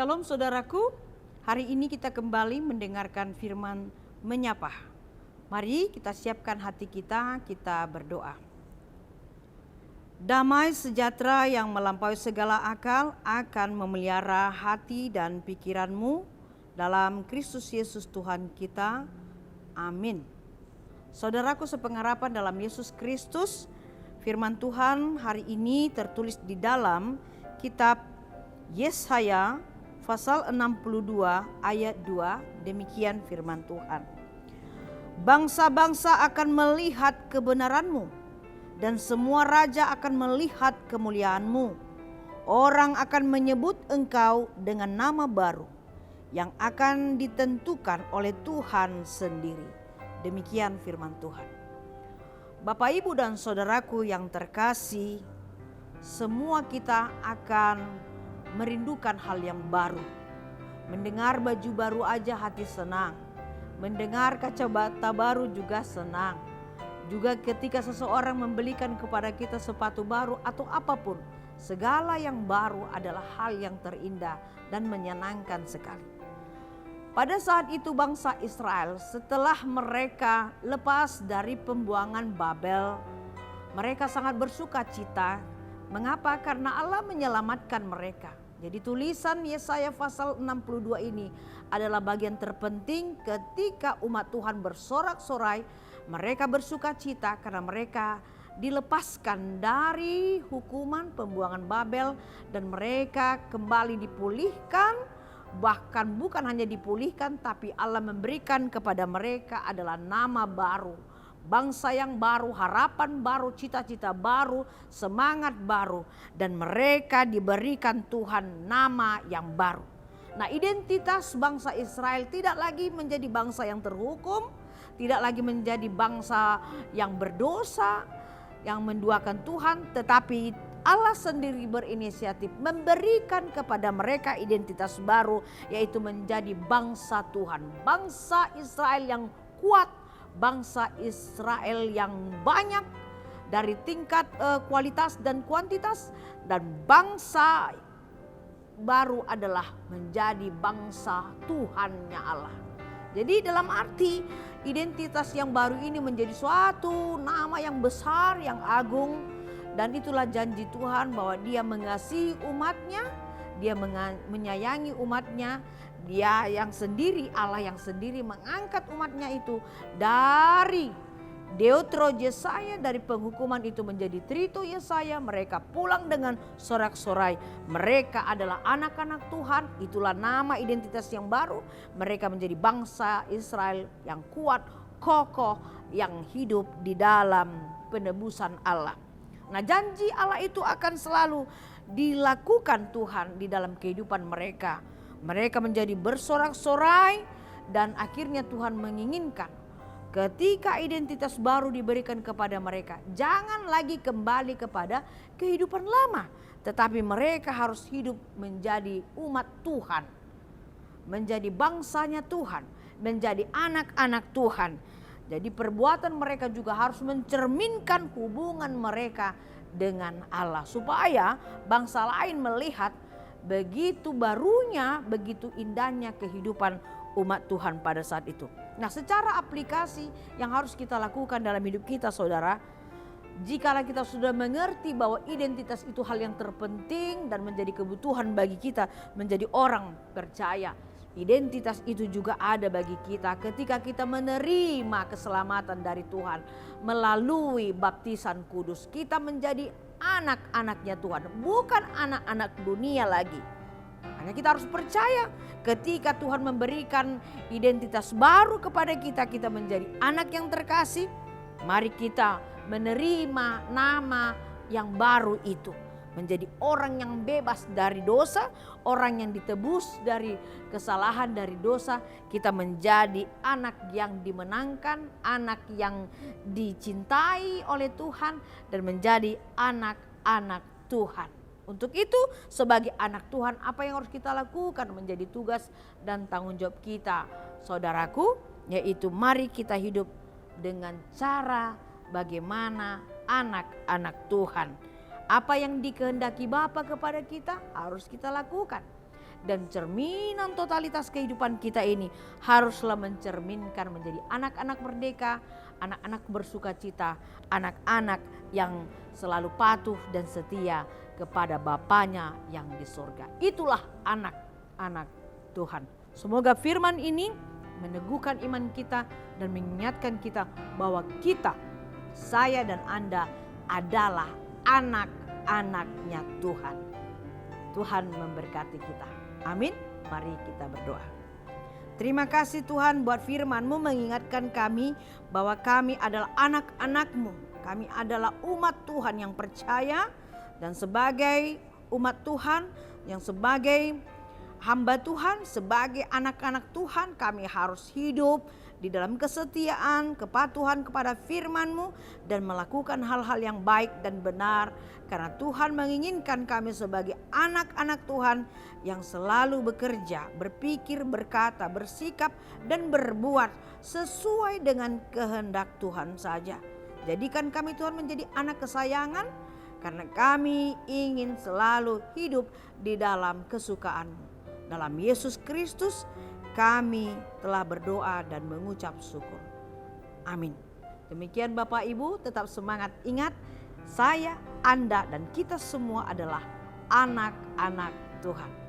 Shalom saudaraku, hari ini kita kembali mendengarkan firman menyapa. Mari kita siapkan hati kita berdoa. Damai sejahtera yang melampaui segala akal akan memelihara hati dan pikiranmu dalam Kristus Yesus Tuhan kita. Amin. Saudaraku sepengharapan dalam Yesus Kristus, firman Tuhan hari ini tertulis di dalam kitab Yesaya pasal 62 ayat 2, demikian firman Tuhan. Bangsa-bangsa akan melihat kebenaranmu dan semua raja akan melihat kemuliaanmu. Orang akan menyebut engkau dengan nama baru yang akan ditentukan oleh Tuhan sendiri. Demikian firman Tuhan. Bapak, Ibu dan saudaraku yang terkasih, semua kita akan merindukan hal yang baru. Mendengar baju baru aja hati senang. Mendengar kacamata baru juga senang. Juga ketika seseorang membelikan kepada kita sepatu baru atau apapun, segala yang baru adalah hal yang terindah dan menyenangkan sekali. Pada saat itu bangsa Israel setelah mereka lepas dari pembuangan Babel, mereka sangat bersuka cita. Mengapa? Karena Allah menyelamatkan mereka. Jadi tulisan Yesaya pasal 62 ini adalah bagian terpenting ketika umat Tuhan bersorak-sorai. Mereka bersuka cita karena mereka dilepaskan dari hukuman pembuangan Babel. Dan mereka kembali dipulihkan. Bahkan bukan hanya dipulihkan, tapi Allah memberikan kepada mereka adalah nama baru. Bangsa yang baru, harapan baru, cita-cita baru, semangat baru. Dan mereka diberikan Tuhan nama yang baru. Nah, identitas bangsa Israel tidak lagi menjadi bangsa yang terhukum. Tidak lagi menjadi bangsa yang berdosa, yang menduakan Tuhan. Tetapi Allah sendiri berinisiatif memberikan kepada mereka identitas baru, yaitu menjadi bangsa Tuhan. Bangsa Israel yang kuat, bangsa Israel yang banyak dari tingkat kualitas dan kuantitas, dan bangsa baru adalah menjadi bangsa Tuhannya Allah. Jadi dalam arti identitas yang baru ini menjadi suatu nama yang besar, yang agung, dan itulah janji Tuhan bahwa Dia mengasihi umatnya, Dia menyayangi umatnya. Dia yang sendiri, Allah yang sendiri mengangkat umatnya itu dari Deutero Yesaya, dari penghukuman itu menjadi Trito Yesaya. Mereka pulang dengan sorak-sorai. Mereka adalah anak-anak Tuhan. Itulah nama identitas yang baru. Mereka menjadi bangsa Israel yang kuat, kokoh, yang hidup di dalam penebusan Allah. Nah, janji Allah itu akan selalu dilakukan Tuhan di dalam kehidupan mereka. Mereka menjadi bersorak-sorai dan akhirnya Tuhan menginginkan ketika identitas baru diberikan kepada mereka, jangan lagi kembali kepada kehidupan lama. Tetapi mereka harus hidup menjadi umat Tuhan, menjadi bangsanya Tuhan, menjadi anak-anak Tuhan. Jadi perbuatan mereka juga harus mencerminkan hubungan mereka dengan Allah. Supaya bangsa lain melihat begitu barunya, begitu indahnya kehidupan umat Tuhan pada saat itu. Nah, secara aplikasi yang harus kita lakukan dalam hidup kita, saudara, jikalau kita sudah mengerti bahwa identitas itu hal yang terpenting dan menjadi kebutuhan bagi kita menjadi orang percaya. Identitas itu juga ada bagi kita ketika kita menerima keselamatan dari Tuhan melalui baptisan kudus. Kita menjadi anak-anaknya Tuhan, bukan anak-anak dunia lagi. Hanya kita harus percaya ketika Tuhan memberikan identitas baru kepada kita, kita menjadi anak yang terkasih. Mari kita menerima nama yang baru itu. Menjadi orang yang bebas dari dosa, orang yang ditebus dari kesalahan, dari dosa. Kita menjadi anak yang dimenangkan, anak yang dicintai oleh Tuhan, dan menjadi anak-anak Tuhan. Untuk itu sebagai anak Tuhan, apa yang harus kita lakukan menjadi tugas dan tanggung jawab kita, saudaraku, yaitu mari kita hidup dengan cara bagaimana anak-anak Tuhan. Apa yang dikehendaki Bapa kepada kita harus kita lakukan. dan cerminan totalitas kehidupan kita ini haruslah mencerminkan menjadi anak-anak merdeka, anak-anak bersukacita, anak-anak yang selalu patuh dan setia kepada Bapanya yang di surga. Itulah anak-anak Tuhan. Semoga firman ini meneguhkan iman kita dan mengingatkan kita bahwa kita, saya dan Anda adalah anak-anaknya Tuhan. Tuhan memberkati kita. Amin. Mari kita berdoa. Terima kasih Tuhan buat firman-Mu mengingatkan kami bahwa kami adalah anak-anak-Mu. Kami adalah umat Tuhan yang percaya, dan sebagai umat Tuhan, yang sebagai hamba Tuhan, sebagai anak-anak Tuhan, kami harus hidup di dalam kesetiaan, kepatuhan kepada firman-Mu dan melakukan hal-hal yang baik dan benar. Karena Tuhan menginginkan kami sebagai anak-anak Tuhan yang selalu bekerja, berpikir, berkata, bersikap dan berbuat sesuai dengan kehendak Tuhan saja. Jadikan kami Tuhan menjadi anak kesayangan, karena kami ingin selalu hidup di dalam kesukaan-Mu. Dalam Yesus Kristus kami telah berdoa dan mengucap syukur. Amin. Demikian Bapak Ibu, tetap semangat. Ingat, saya, Anda dan kita semua adalah anak-anak Tuhan.